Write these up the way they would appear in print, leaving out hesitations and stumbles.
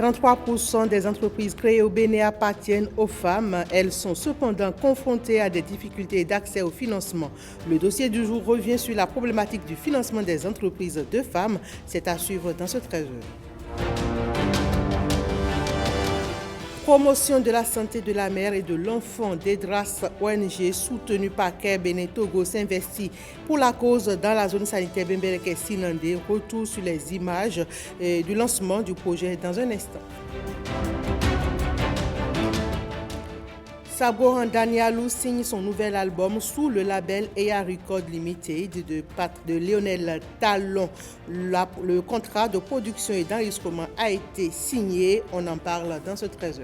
33% des entreprises créées au Bénin appartiennent aux femmes. Elles sont cependant confrontées à des difficultés d'accès au financement. Le dossier du jour revient sur la problématique du financement des entreprises de femmes. C'est à suivre dans ce 13h. Promotion de la santé de la mère et de l'enfant d'Edras ONG soutenu par Care Bénin Togo s'investit pour la cause dans la zone sanitaire Bembereke Sinandé. Retour sur les images du lancement du projet dans un instant. Saboran Danialou signe son nouvel album sous le label EA Record Limited de Lionel Talon. Le contrat de production et d'enregistrement a été signé. On en parle dans ce 13h.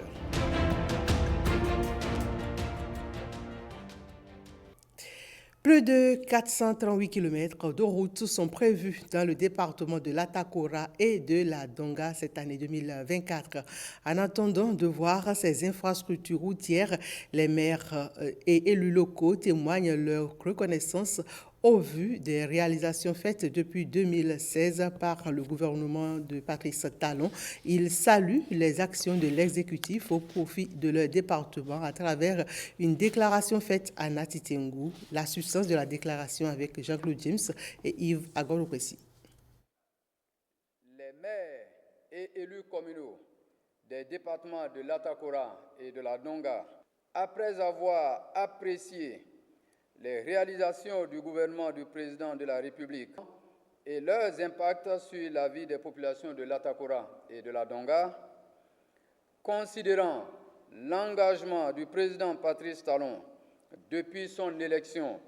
Plus de 438 km de routes sont prévus dans le département de l'Atakora et de la Donga cette année 2024. En attendant de voir ces infrastructures routières, les maires et élus locaux témoignent leur reconnaissance au vu des réalisations faites depuis 2016 par le gouvernement de Patrice Talon. Ils saluent les actions de l'exécutif au profit de leur département à travers une déclaration faite à Nati Tengu. La substance de la déclaration avec Jean-Claude James et Yves Agolo-Précy. Les maires et élus communaux des départements de l'Atakora et de la Donga, après avoir apprécié les réalisations du gouvernement du président de la République et leurs impacts sur la vie des populations de l'Atakora et de la Donga, considérant l'engagement du président Patrice Talon depuis son élection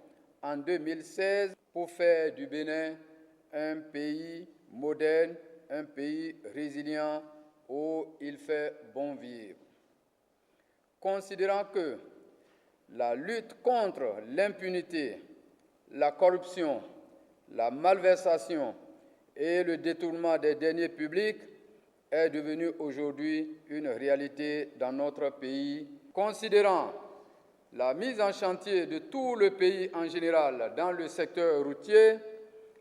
en 2016 pour faire du Bénin un pays moderne, un pays résilient où il fait bon vivre. Considérant que la lutte contre l'impunité, la corruption, la malversation et le détournement des deniers publics est devenue aujourd'hui une réalité dans notre pays. Considérant la mise en chantier de tout le pays en général dans le secteur routier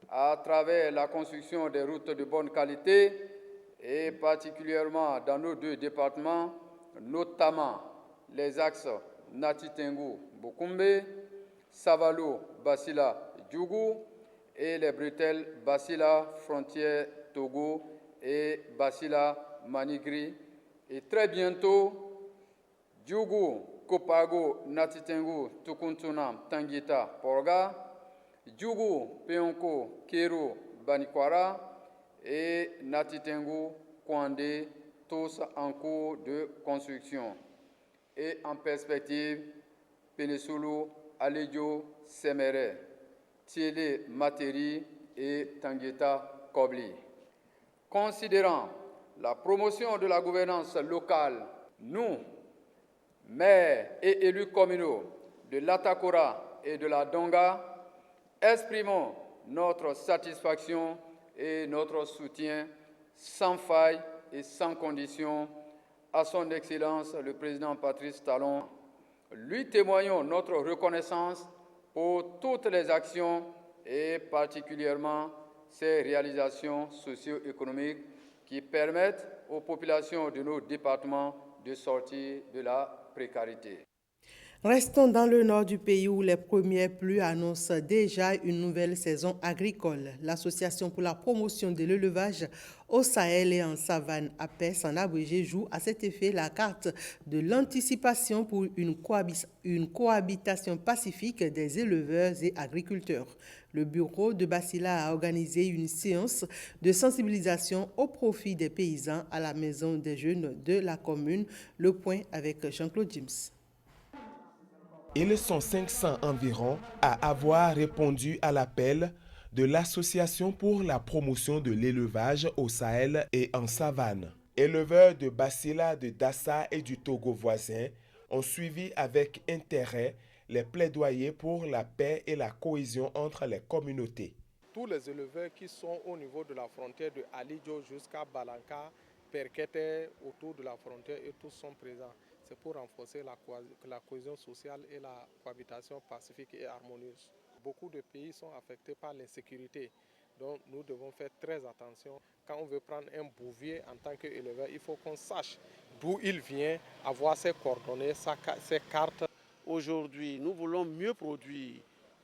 à travers la construction des routes de bonne qualité et particulièrement dans nos deux départements, notamment les axes Nati Tengu Bokumbe, Savalo Basila Djougou et les bretelles Basila Frontière Togo et Basila Manigri. Et très bientôt, Djougou Kopago Nati Tengu Tukuntunam Tangita Porga, Djougou Peonko Kero Banikwara et Nati Tengu Kwande, tous en cours de construction. Et en perspective, Penesulu, Alejo, Semere, Tiele Materi et Tangeta Kobli. Considérant la promotion de la gouvernance locale, nous, maires et élus communaux de l'Atakora et de la Donga, exprimons notre satisfaction et notre soutien sans faille et sans condition à son Excellence le Président Patrice Talon. Lui témoignons notre reconnaissance pour toutes les actions et particulièrement ses réalisations socio-économiques qui permettent aux populations de nos départements de sortir de la précarité. Restons dans le nord du pays où les premières pluies annoncent déjà une nouvelle saison agricole. L'Association pour la promotion de l'élevage au Sahel et en savane, APES en abrégé, joue à cet effet la carte de l'anticipation pour une cohabitation pacifique des éleveurs et agriculteurs. Le bureau de Basila a organisé une séance de sensibilisation au profit des paysans à la maison des jeunes de la commune. Le point avec Jean-Claude James. Ils sont 500 environ à avoir répondu à l'appel de l'Association pour la promotion de l'élevage au Sahel et en savane. Éleveurs de Basila, de Dassa et du Togo voisin ont suivi avec intérêt les plaidoyers pour la paix et la cohésion entre les communautés. Tous les éleveurs qui sont au niveau de la frontière de Alidjo jusqu'à Balanka, Perkete, autour de la frontière, et tous sont présents. C'est pour renforcer la cohésion sociale et la cohabitation pacifique et harmonieuse. Beaucoup de pays sont affectés par l'insécurité, donc nous devons faire très attention. quand on veut prendre un bouvier en tant qu'éleveur, il faut qu'on sache d'où il vient, avoir ses coordonnées, ses cartes. Aujourd'hui, nous voulons mieux produire.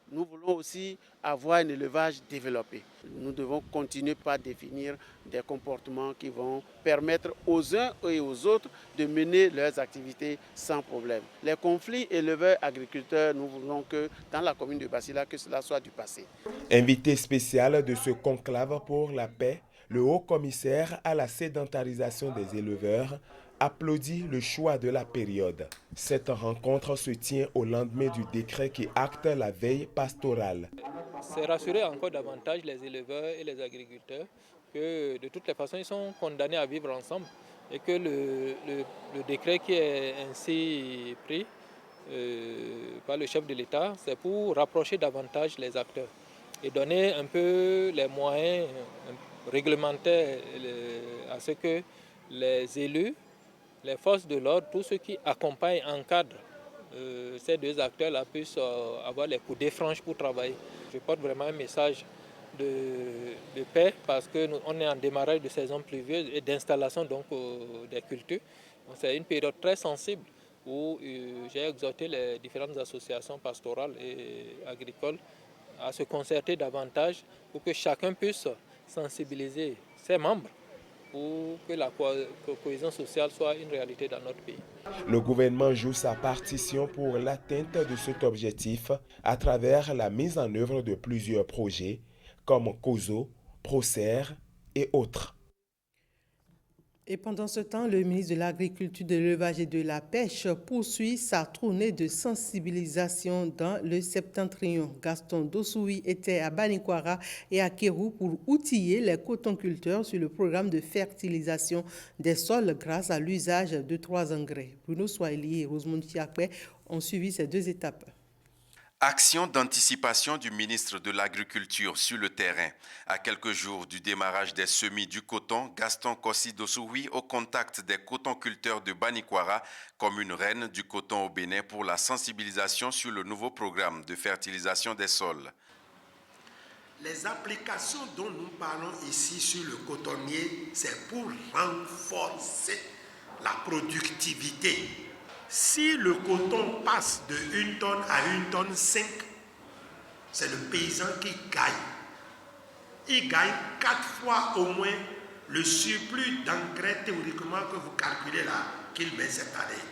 Nous voulons aussi avoir un élevage développé. Nous devons continuer par définir des comportements qui vont permettre aux uns et aux autres de mener leurs activités sans problème. Les conflits éleveurs-agriculteurs, nous voulons que dans la commune de Basila, que cela soit du passé. Invité spécial de ce conclave pour la paix, le haut-commissaire à la sédentarisation des éleveurs applaudit le choix de la période. Cette rencontre se tient au lendemain du décret qui acte la veille pastorale. C'est rassurer encore davantage les éleveurs et les agriculteurs que de toutes les façons ils sont condamnés à vivre ensemble et que le décret qui est ainsi pris par le chef de l'État, c'est pour rapprocher davantage les acteurs et donner un peu les moyens réglementaires à ce que les élus, les forces de l'ordre, tous ceux qui accompagnent, encadrent ces deux acteurs-là puissent avoir les coudées franches pour travailler. Je porte vraiment un message de paix parce qu'on est en démarrage de saison pluvieuse et d'installation donc des cultures. C'est une période très sensible où j'ai exhorté les différentes associations pastorales et agricoles à se concerter davantage pour que chacun puisse sensibiliser ses membres pour que la cohésion sociale soit une réalité dans notre pays. Le gouvernement joue sa partition pour l'atteinte de cet objectif à travers la mise en œuvre de plusieurs projets comme COSO, PROCER et autres. Et pendant ce temps, le ministre de l'Agriculture, de l'Élevage et de la Pêche poursuit sa tournée de sensibilisation dans le septentrion. Gaston Dossoui était à Banikwara et à Kéru pour outiller les cotonculteurs sur le programme de fertilisation des sols grâce à l'usage de 3 engrais. Bruno Swahili et Rosemont Tiakwe ont suivi ces 2 étapes. Action d'anticipation du ministre de l'Agriculture sur le terrain. À quelques jours du démarrage des semis du coton, Gaston Kossi Dossoui au contact des cotonculteurs de Banikwara, commune reine du coton au Bénin, pour la sensibilisation sur le nouveau programme de fertilisation des sols. Les applications dont nous parlons ici sur le cotonnier, c'est pour renforcer la productivité. Si le coton passe de 1 tonne à 1 tonne 5, c'est le paysan qui gagne. Il gagne 4 fois au moins le surplus d'engrais théoriquement que vous calculez là, qu'il met cette année.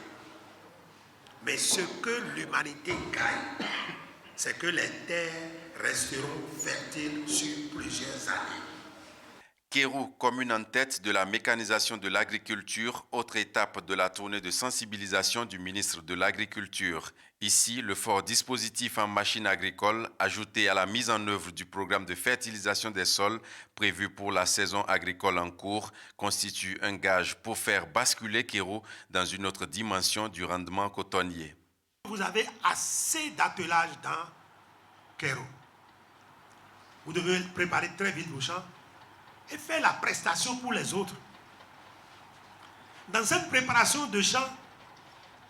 Mais ce que l'humanité gagne, c'est que les terres resteront fertiles sur plusieurs années. Kéru, commune en tête de la mécanisation de l'agriculture, autre étape de la tournée de sensibilisation du ministre de l'Agriculture. Ici, le fort dispositif en machines agricoles, ajouté à la mise en œuvre du programme de fertilisation des sols prévu pour la saison agricole en cours, constitue un gage pour faire basculer Kéru dans une autre dimension du rendement cotonnier. Vous avez assez d'attelage dans Kéru. Vous devez préparer très vite vos champs et faire la prestation pour les autres. Dans cette préparation de champs,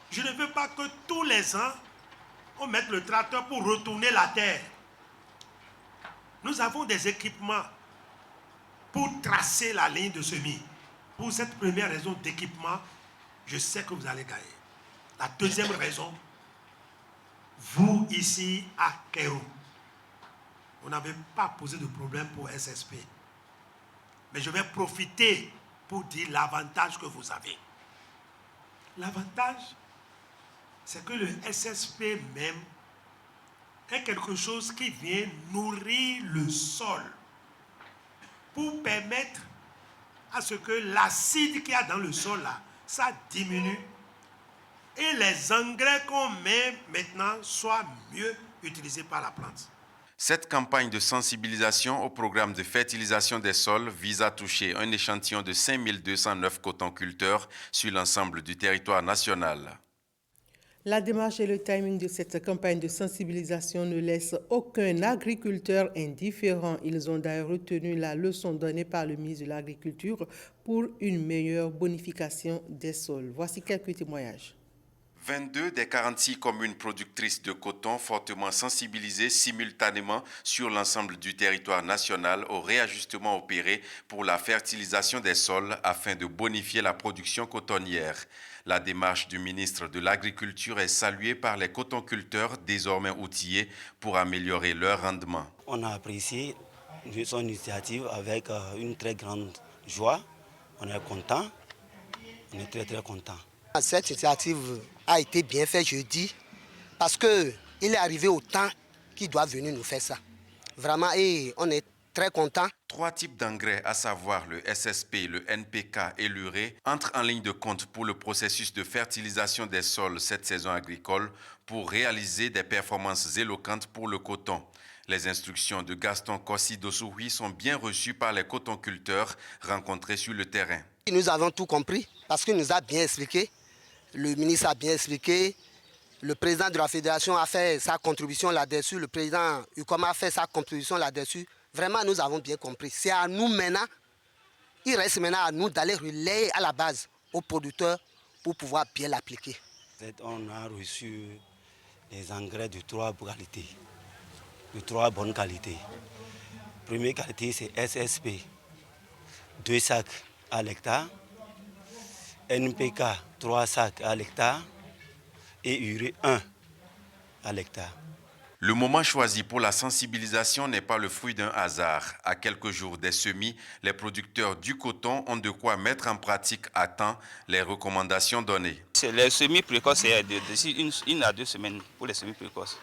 je ne veux pas que tous les ans, on mette le tracteur pour retourner la terre. Nous avons des équipements pour tracer la ligne de semis. Pour cette première raison d'équipement, je sais que vous allez gagner. La deuxième raison, vous ici à Kéru, vous n'avez pas posé de problème pour SSP. Mais je vais profiter pour dire l'avantage que vous avez. L'avantage, c'est que le SSP même est quelque chose qui vient nourrir le sol pour permettre à ce que l'acide qu'il y a dans le sol, là, ça diminue et les engrais qu'on met maintenant soient mieux utilisés par la plante. Cette campagne de sensibilisation au programme de fertilisation des sols vise à toucher un échantillon de 5209 cotonculteurs sur l'ensemble du territoire national. La démarche et le timing de cette campagne de sensibilisation ne laissent aucun agriculteur indifférent. Ils ont d'ailleurs retenu la leçon donnée par le ministre de l'Agriculture pour une meilleure bonification des sols. Voici quelques témoignages. 22 des 46 communes productrices de coton fortement sensibilisées simultanément sur l'ensemble du territoire national au réajustement opéré pour la fertilisation des sols afin de bonifier la production cotonnière. La démarche du ministre de l'Agriculture est saluée par les cotonculteurs désormais outillés pour améliorer leur rendement. On a apprécié son initiative avec une très grande joie. On est content, on est très content. Cette initiative a été bien faite, je dis, parce qu'il est arrivé au temps qu'il doit venir nous faire ça. Vraiment, et on est très content. 3 types d'engrais, à savoir le SSP, le NPK et l'urée, entrent en ligne de compte pour le processus de fertilisation des sols cette saison agricole pour réaliser des performances éloquentes pour le coton. Les instructions de Gaston Kossi-Dossoui sont bien reçues par les cotonculteurs rencontrés sur le terrain. Nous avons tout compris parce qu'il nous a bien expliqué. Le ministre a bien expliqué, le président de la fédération a fait sa contribution là-dessus, le président UCOM a fait sa contribution là-dessus. Vraiment, nous avons bien compris. C'est à nous maintenant, il reste maintenant à nous d'aller relayer à la base aux producteurs pour pouvoir bien l'appliquer. On a reçu des engrais de 3 qualités, de 3 bonnes qualités. Première qualité, c'est SSP, 2 sacs à l'hectare. NPK, 3 sacs à l'hectare et urée 1 à l'hectare. Le moment choisi pour la sensibilisation n'est pas le fruit d'un hasard. À quelques jours des semis, les producteurs du coton ont de quoi mettre en pratique à temps les recommandations données. Les semis précoces, c'est d'ici 1 à 2 semaines pour les semis précoces.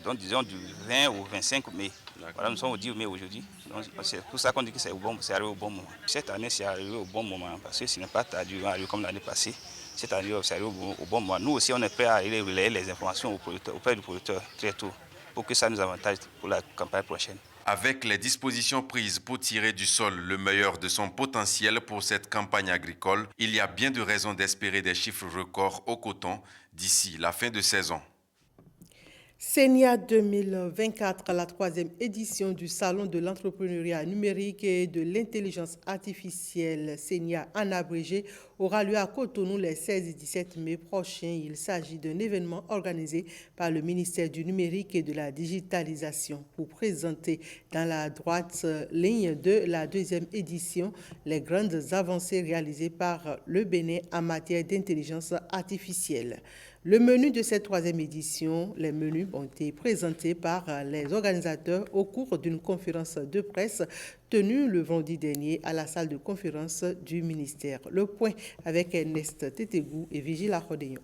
Donc disons du 20 au 25 mai. Voilà, nous sommes au 10 mai aujourd'hui. C'est pour ça qu'on dit que c'est arrivé au bon moment. Cette année, c'est arrivé au bon moment parce que ce n'est pas tardé comme l'année passée. Cette année, c'est arrivé au bon moment. Nous aussi, on est prêts à aller relayer les informations auprès du producteur très tôt pour que ça nous avantage pour la campagne prochaine. Avec les dispositions prises pour tirer du sol le meilleur de son potentiel pour cette campagne agricole, il y a bien de raisons d'espérer des chiffres records au coton d'ici la fin de saison. SENIA 2024, la 3e édition du Salon de l'entrepreneuriat numérique et de l'intelligence artificielle, SENIA en abrégé, aura lieu à Cotonou les 16 et 17 mai prochains. Il s'agit d'un événement organisé par le ministère du Numérique et de la Digitalisation pour présenter dans la droite ligne de la 2e édition les grandes avancées réalisées par le Bénin en matière d'intelligence artificielle. Le menu de cette 3e édition, les menus ont été présentés par les organisateurs au cours d'une conférence de presse tenue le vendredi dernier à la salle de conférence du ministère. Le point avec Ernest Tétégou et Vigile Achodéon.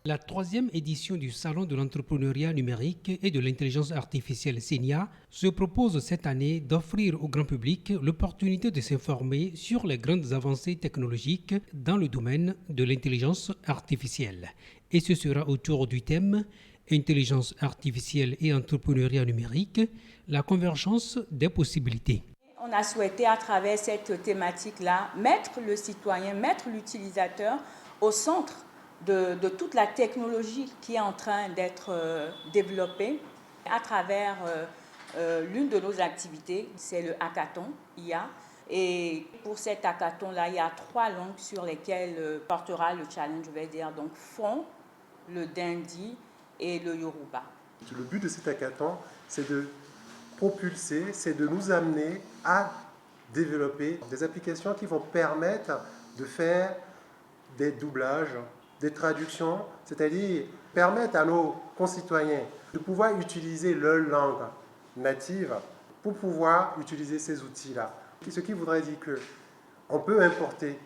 La 3e édition du Salon de l'entrepreneuriat numérique et de l'intelligence artificielle SENIA se propose cette année d'offrir au grand public l'opportunité de s'informer sur les grandes avancées technologiques dans le domaine de l'intelligence artificielle. Et ce sera autour du thème « Intelligence artificielle et entrepreneuriat numérique, la convergence des possibilités ». On a souhaité à travers cette thématique-là mettre le citoyen, mettre l'utilisateur au centre de toute la technologie qui est en train d'être développée à travers l'une de nos activités, c'est le hackathon IA. Et pour cet hackathon-là, il y a 3 langues sur lesquelles portera le challenge, je vais dire, donc Fon, le Dindi et le Yoruba. Le but de cet hackathon, c'est de propulser, c'est de nous amener à développer des applications qui vont permettre de faire des doublages, des traductions, c'est-à-dire permettre à nos concitoyens de pouvoir utiliser leur langue native pour pouvoir utiliser ces outils-là. Ce qui voudrait dire qu'on peut importer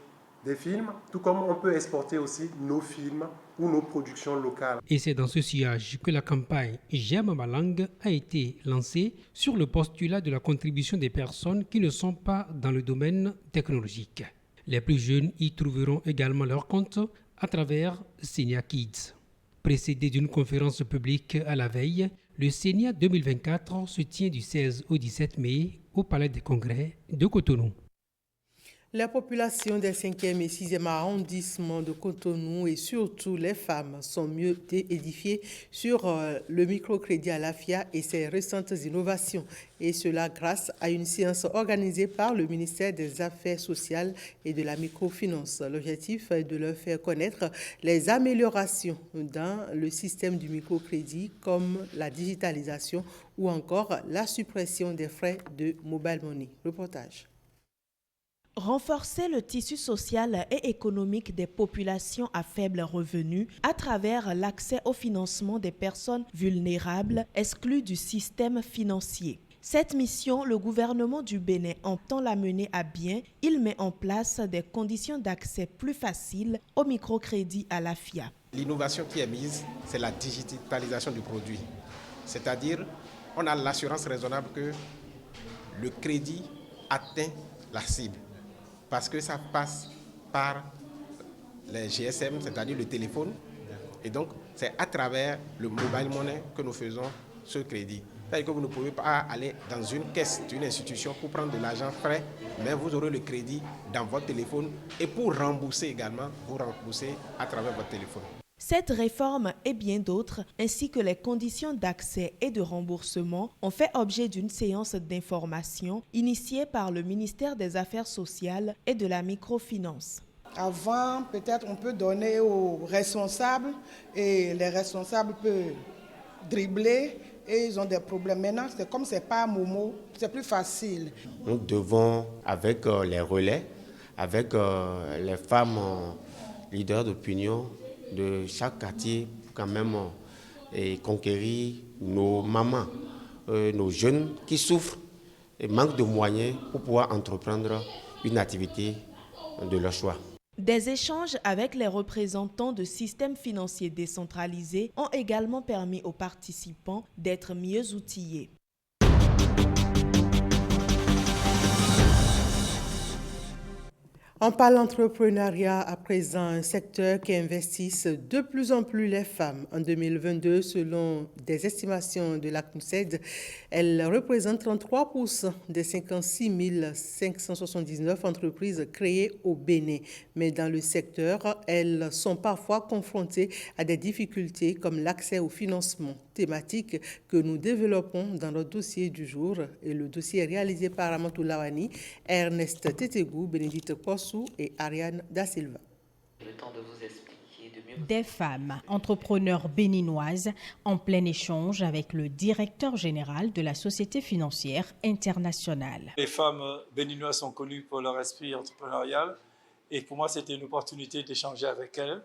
des films, tout comme on peut exporter aussi nos films ou nos productions locales. Et c'est dans ce sillage que la campagne « J'aime ma langue » a été lancée sur le postulat de la contribution des personnes qui ne sont pas dans le domaine technologique. Les plus jeunes y trouveront également leur compte à travers SENIA Kids. Précédé d'une conférence publique à la veille, le SENIA 2024 se tient du 16 au 17 mai au Palais des Congrès de Cotonou. La population des 5e et 6e arrondissements de Cotonou et surtout les femmes sont mieux édifiées sur le microcrédit à l'AFIA et ses récentes innovations. Et cela grâce à une séance organisée par le ministère des Affaires sociales et de la microfinance. L'objectif est de leur faire connaître les améliorations dans le système du microcrédit comme la digitalisation ou encore la suppression des frais de mobile money. Reportage. Renforcer le tissu social et économique des populations à faible revenu à travers l'accès au financement des personnes vulnérables exclues du système financier. Cette mission, le gouvernement du Bénin entend la mener à bien. Il met en place des conditions d'accès plus faciles au microcrédit à l'AFIA. L'innovation qui est mise, c'est la digitalisation du produit. C'est-à-dire, on a l'assurance raisonnable que le crédit atteint la cible. Parce que ça passe par les GSM, c'est-à-dire le téléphone. Et donc, c'est à travers le mobile money que nous faisons ce crédit. C'est-à-dire que vous ne pouvez pas aller dans une caisse d'une institution pour prendre de l'argent frais, mais vous aurez le crédit dans votre téléphone. Et pour rembourser également, vous remboursez à travers votre téléphone. Cette réforme et bien d'autres, ainsi que les conditions d'accès et de remboursement, ont fait objet d'une séance d'information initiée par le ministère des Affaires sociales et de la microfinance. Avant, peut-être on peut donner aux responsables et les responsables peuvent dribbler et ils ont des problèmes. Maintenant, c'est comme c'est pas Momo, c'est plus facile. Nous devons, avec les relais, avec les femmes leaders d'opinion, de chaque quartier, quand même, et conquérir nos mamans, nos jeunes qui souffrent et manquent de moyens pour pouvoir entreprendre une activité de leur choix. Des échanges avec les représentants de systèmes financiers décentralisés ont également permis aux participants d'être mieux outillés. On parle d'entrepreneuriat à présent, un secteur qui investisse de plus en plus les femmes. En 2022, selon des estimations de la CNUSED, elles représentent 33% des 56 579 entreprises créées au Bénin. Mais dans le secteur, elles sont parfois confrontées à des difficultés comme l'accès au financement, thématique que nous développons dans notre dossier du jour. Et le dossier est réalisé par Amantou Lawani, Ernest Tetegou, Bénédicte Kossou et Ariane Da Silva. Le temps de vous expliquer de mieux. Des femmes entrepreneurs béninoises en plein échange avec le directeur général de la Société financière internationale. Les femmes béninoises sont connues pour leur esprit entrepreneurial et pour moi c'était une opportunité d'échanger avec elles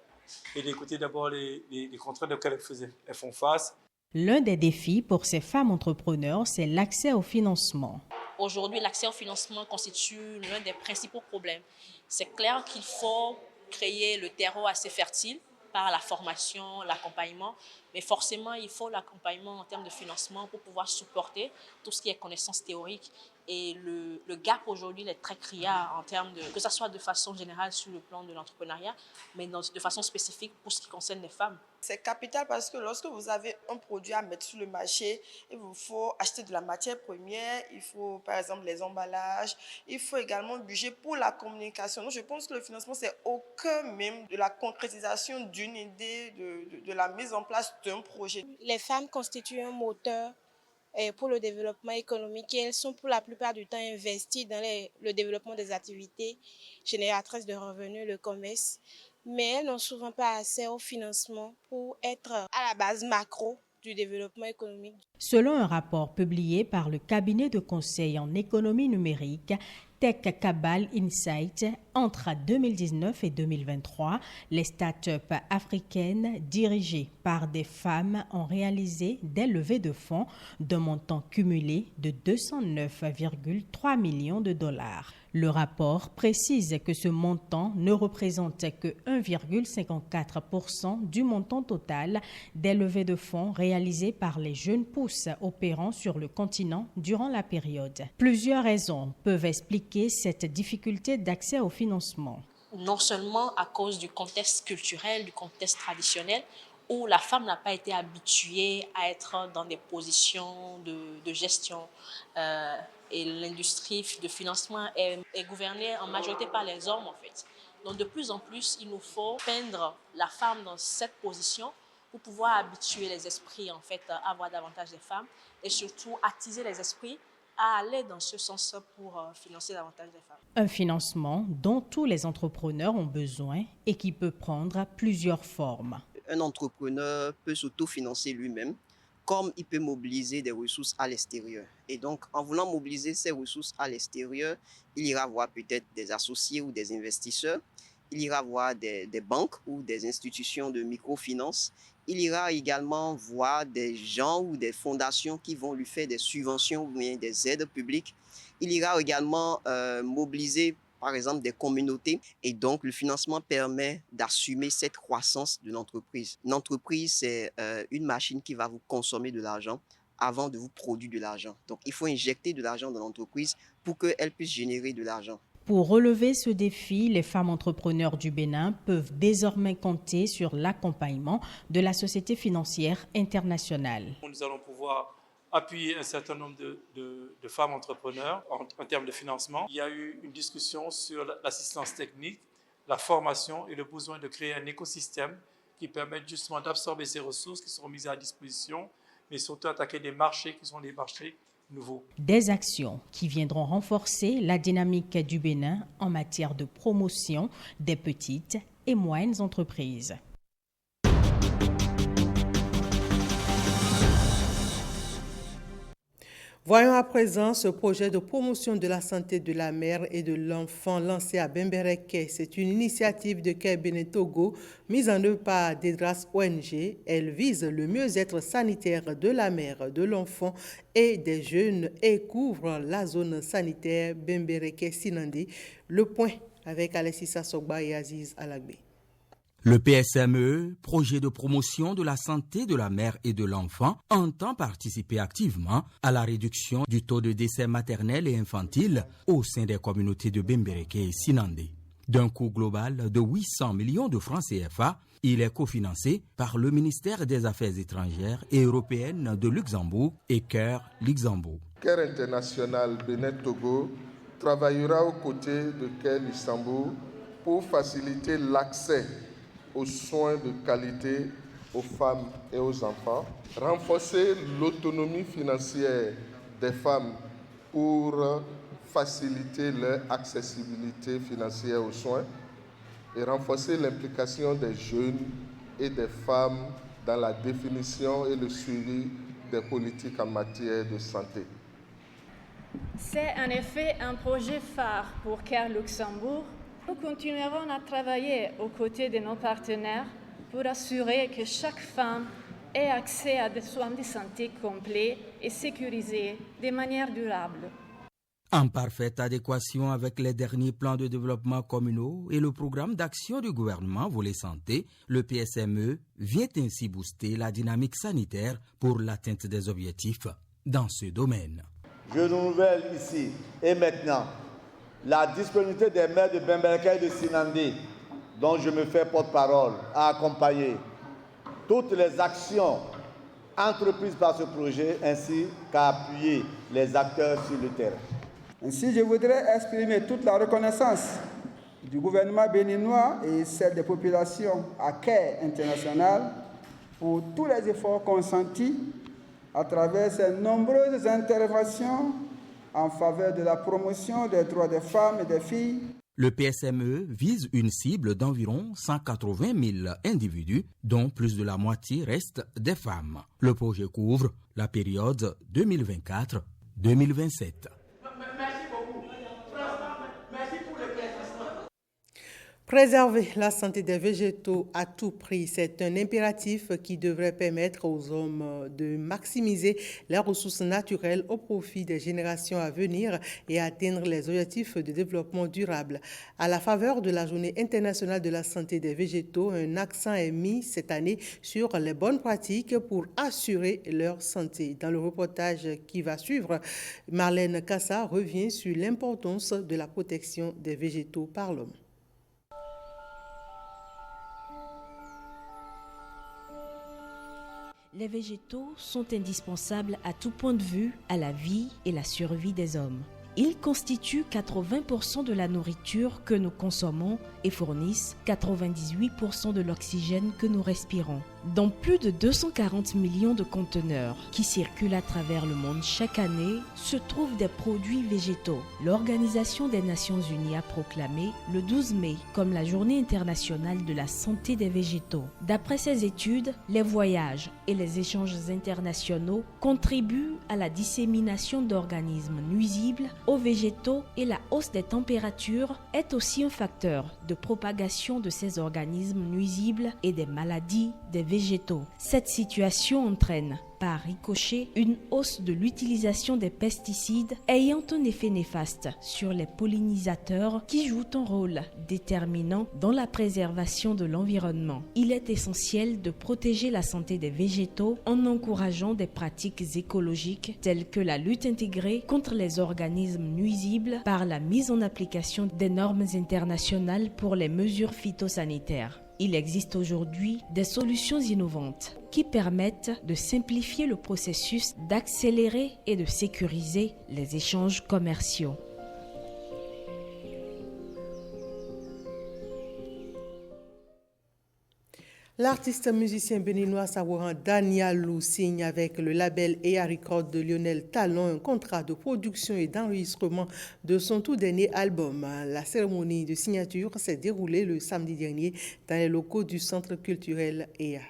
et d'écouter d'abord les contraintes auxquelles elles font face. L'un des défis pour ces femmes entrepreneurs, c'est l'accès au financement. Aujourd'hui, l'accès au financement constitue l'un des principaux problèmes. C'est clair qu'il faut créer le terreau assez fertile par la formation, l'accompagnement, mais forcément, il faut l'accompagnement en termes de financement pour pouvoir supporter tout ce qui est connaissance théorique. Et le gap aujourd'hui est très criard en termes de, que ce soit de façon générale sur le plan de l'entrepreneuriat, mais de façon spécifique pour ce qui concerne les femmes. C'est capital parce que lorsque vous avez un produit à mettre sur le marché, il vous faut acheter de la matière première, il faut par exemple les emballages, il faut également un budget pour la communication. Donc je pense que le financement c'est au cœur même de la concrétisation d'une idée, de la mise en place d'un projet. Les femmes constituent un moteur pour le développement économique et elles sont pour la plupart du temps investies dans le développement des activités génératrices de revenus, le commerce, mais elles n'ont souvent pas accès au financement pour être à la base macro du développement économique. Selon un rapport publié par le cabinet de conseil en économie numérique, Tech Cabal Insight, entre 2019 et 2023, les startups africaines dirigées par des femmes ont réalisé des levées de fonds d'un montant cumulé de 209,3 millions de dollars. Le rapport précise que ce montant ne représente que 1,54% du montant total des levées de fonds réalisées par les jeunes pousses opérant sur le continent durant la période. Plusieurs raisons peuvent expliquer cette difficulté d'accès au financement. Non seulement à cause du contexte culturel, du contexte traditionnel, où la femme n'a pas été habituée à être dans des positions de gestion et l'industrie de financement est gouvernée en majorité par les hommes en fait. Donc de plus en plus, il nous faut peindre la femme dans cette position pour pouvoir habituer les esprits en fait à avoir davantage de femmes et surtout attiser les esprits à aller dans ce sens pour financer davantage de femmes. Un financement dont tous les entrepreneurs ont besoin et qui peut prendre plusieurs formes. Un entrepreneur peut s'autofinancer lui-même, comme il peut mobiliser des ressources à l'extérieur. Et donc, en voulant mobiliser ces ressources à l'extérieur, il ira voir peut-être des associés ou des investisseurs, il ira voir des banques ou des institutions de microfinance, il ira également voir des gens ou des fondations qui vont lui faire des subventions ou bien des aides publiques. Il ira également mobiliser par exemple des communautés et donc le financement permet d'assumer cette croissance de l'entreprise. Une entreprise, c'est une machine qui va vous consommer de l'argent avant de vous produire de l'argent. Donc il faut injecter de l'argent dans l'entreprise pour qu'elle puisse générer de l'argent. Pour relever ce défi, les femmes entrepreneurs du Bénin peuvent désormais compter sur l'accompagnement de la Société financière internationale. Nous allons pouvoir appuyer un certain nombre de femmes entrepreneurs en termes de financement. Il y a eu une discussion sur l'assistance technique, la formation et le besoin de créer un écosystème qui permette justement d'absorber ces ressources qui seront mises à disposition, mais surtout attaquer des marchés qui sont des marchés nouveaux. Des actions qui viendront renforcer la dynamique du Bénin en matière de promotion des petites et moyennes entreprises. Voyons à présent ce projet de promotion de la santé de la mère et de l'enfant lancé à Bembereke. C'est une initiative de Care Bénin Togo mise en œuvre par Dedras ONG. Elle vise le mieux-être sanitaire de la mère, de l'enfant et des jeunes et couvre la zone sanitaire Bembereke-Sinandi. Le point avec Alessissa Sogba et Aziz Alagbe. Le PSME, projet de promotion de la santé de la mère et de l'enfant, entend participer activement à la réduction du taux de décès maternel et infantile au sein des communautés de Bembereke et Sinandé. D'un coût global de 800 millions de francs CFA, il est cofinancé par le ministère des Affaires étrangères et européennes de Luxembourg et Care Luxembourg. Care International Bénin Togo travaillera aux côtés de Care Luxembourg pour faciliter l'accès aux soins de qualité aux femmes et aux enfants, renforcer l'autonomie financière des femmes pour faciliter leur accessibilité financière aux soins et renforcer l'implication des jeunes et des femmes dans la définition et le suivi des politiques en matière de santé. C'est en effet un projet phare pour Care Luxembourg. Nous continuerons à travailler aux côtés de nos partenaires pour assurer que chaque femme ait accès à des soins de santé complets et sécurisés de manière durable. En parfaite adéquation avec les derniers plans de développement communaux et le programme d'action du gouvernement volet santé, le PSME vient ainsi booster la dynamique sanitaire pour l'atteinte des objectifs dans ce domaine. Je renouvelle ici et maintenant la disponibilité des maires de Bembereke et de Sinandé, dont je me fais porte-parole, à accompagner toutes les actions entreprises par ce projet, ainsi qu'à appuyer les acteurs sur le terrain. Ainsi, je voudrais exprimer toute la reconnaissance du gouvernement béninois et celle des populations à Care International pour tous les efforts consentis à travers ces nombreuses interventions en faveur de la promotion des droits des femmes et des filles. Le PSME vise une cible d'environ 180 000 individus, dont plus de la moitié restent des femmes. Le projet couvre la période 2024-2027. Préserver la santé des végétaux à tout prix, c'est un impératif qui devrait permettre aux hommes de maximiser les ressources naturelles au profit des générations à venir et atteindre les objectifs de développement durable. À la faveur de la Journée internationale de la santé des végétaux, un accent est mis cette année sur les bonnes pratiques pour assurer leur santé. Dans le reportage qui va suivre, Marlène Kassa revient sur l'importance de la protection des végétaux par l'homme. Les végétaux sont indispensables à tout point de vue à la vie et la survie des hommes. Ils constituent 80% de la nourriture que nous consommons et fournissent 98% de l'oxygène que nous respirons. Dans plus de 240 millions de conteneurs qui circulent à travers le monde chaque année, se trouvent des produits végétaux. L'Organisation des Nations Unies a proclamé le 12 mai comme la Journée internationale de la santé des végétaux. D'après ces études, les voyages et les échanges internationaux contribuent à la dissémination d'organismes nuisibles aux végétaux et la hausse des températures est aussi un facteur de propagation de ces organismes nuisibles et des maladies des végétaux. Cette situation entraîne par ricochet une hausse de l'utilisation des pesticides ayant un effet néfaste sur les pollinisateurs qui jouent un rôle déterminant dans la préservation de l'environnement. Il est essentiel de protéger la santé des végétaux en encourageant des pratiques écologiques telles que la lutte intégrée contre les organismes nuisibles par la mise en application des normes internationales pour les mesures phytosanitaires. Il existe aujourd'hui des solutions innovantes qui permettent de simplifier le processus, d'accélérer et de sécuriser les échanges commerciaux. L'artiste musicien béninois Saboran Danialou signe avec le label EA Records de Lionel Talon un contrat de production et d'enregistrement de son tout dernier album. La cérémonie de signature s'est déroulée le samedi dernier dans les locaux du Centre culturel EA.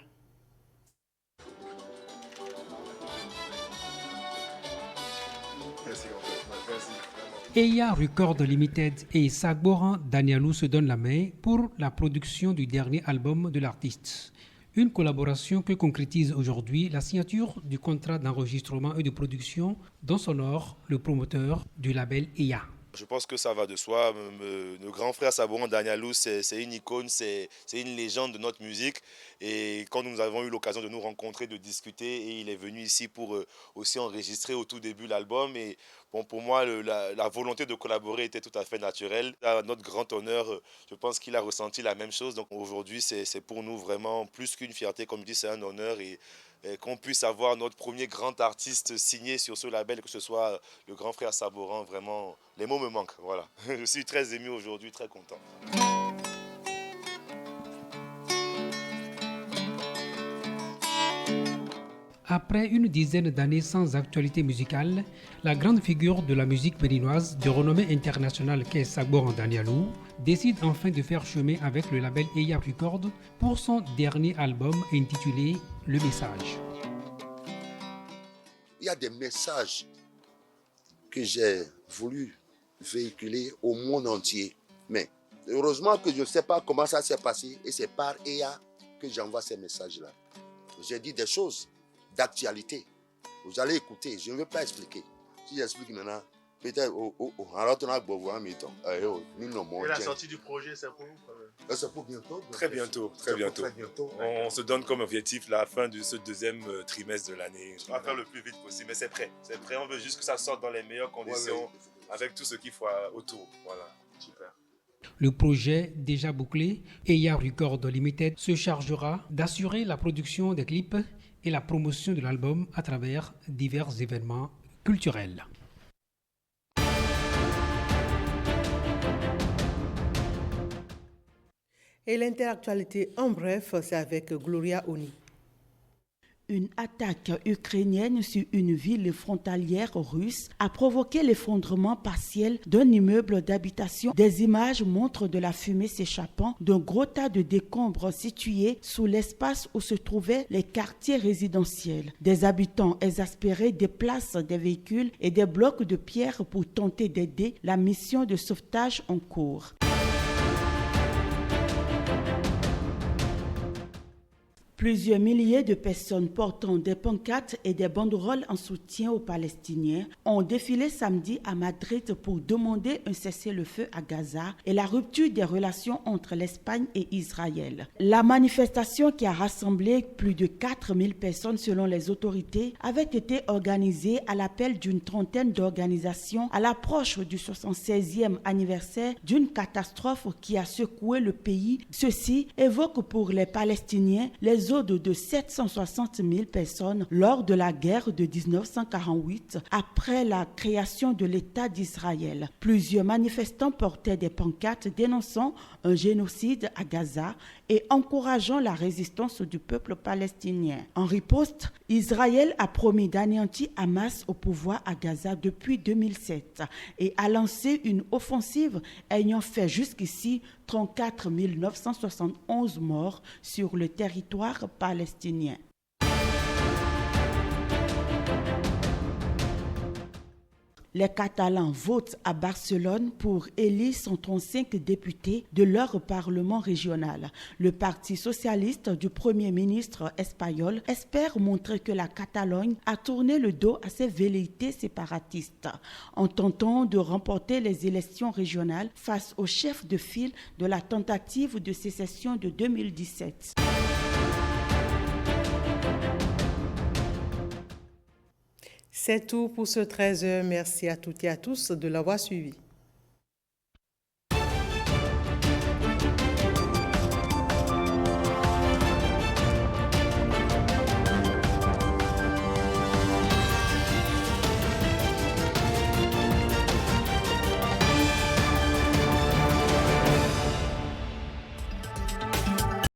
EA Records Limited et Saboran Danialou se donnent la main pour la production du dernier album de l'artiste. Une collaboration que concrétise aujourd'hui la signature du contrat d'enregistrement et de production dont s'honore le promoteur du label EA. Je pense que ça va de soi. Le grand frère Saboran Danialou, c'est une icône, c'est une légende de notre musique. Et quand nous avons eu l'occasion de nous rencontrer, de discuter, et il est venu ici pour aussi enregistrer au tout début l'album. Et bon, pour moi, la volonté de collaborer était tout à fait naturelle. À notre grand honneur, je pense qu'il a ressenti la même chose. Donc aujourd'hui, c'est pour nous vraiment plus qu'une fierté. Comme je dis, c'est un honneur. Et qu'on puisse avoir notre premier grand artiste signé sur ce label, que ce soit le grand frère Saboran, vraiment, les mots me manquent. Voilà. Je suis très ému aujourd'hui, très content. Après une dizaine d'années sans actualité musicale, la grande figure de la musique béninoise de renommée internationale qu'est Saboran Danialou décide enfin de faire chemin avec le label EA Records pour son dernier album intitulé Le Message. Il y a des messages que j'ai voulu véhiculer au monde entier. Mais heureusement que je ne sais pas comment ça s'est passé et c'est par EA que j'envoie ces messages-là. J'ai dit des choses d'actualité. Vous allez écouter, je ne vais pas expliquer. Si j'explique maintenant, peut-être alors on a beau voir mes temps. Et la sortie du projet, c'est pour vous? C'est pour bientôt. Très bientôt, très bientôt. On se donne comme objectif la fin de ce deuxième trimestre de l'année. On va faire le plus vite possible, mais c'est prêt. C'est prêt, on veut juste que ça sorte dans les meilleures conditions, avec tout ce qu'il faut autour. Voilà, super. Le projet déjà bouclé, EA Records Limited se chargera d'assurer la production des clips et la promotion de l'album à travers divers événements culturels. Et l'interactualité en bref, c'est avec Gloria Oni. Une attaque ukrainienne sur une ville frontalière russe a provoqué l'effondrement partiel d'un immeuble d'habitation. Des images montrent de la fumée s'échappant d'un gros tas de décombres situés sous l'espace où se trouvaient les quartiers résidentiels. Des habitants exaspérés déplacent des véhicules et des blocs de pierre pour tenter d'aider la mission de sauvetage en cours. Plusieurs milliers de personnes portant des pancartes et des banderoles en soutien aux Palestiniens ont défilé samedi à Madrid pour demander un cessez-le-feu à Gaza et la rupture des relations entre l'Espagne et Israël. La manifestation, qui a rassemblé plus de 4000 personnes selon les autorités, avait été organisée à l'appel d'une trentaine d'organisations à l'approche du 76e anniversaire d'une catastrophe qui a secoué le pays. Ceci évoque pour les Palestiniens les l'exode de 760 000 personnes lors de la guerre de 1948 après la création de l'État d'Israël. Plusieurs manifestants portaient des pancartes dénonçant un génocide à Gaza et encourageant la résistance du peuple palestinien. En riposte, Israël a promis d'anéantir Hamas au pouvoir à Gaza depuis 2007 et a lancé une offensive ayant fait jusqu'ici 34 971 morts sur le territoire palestinien. Les Catalans votent à Barcelone pour élire 135 députés de leur parlement régional. Le Parti socialiste du Premier ministre espagnol espère montrer que la Catalogne a tourné le dos à ses velléités séparatistes en tentant de remporter les élections régionales face au chef de file de la tentative de sécession de 2017. C'est tout pour ce 13h. Merci à toutes et à tous de l'avoir suivi.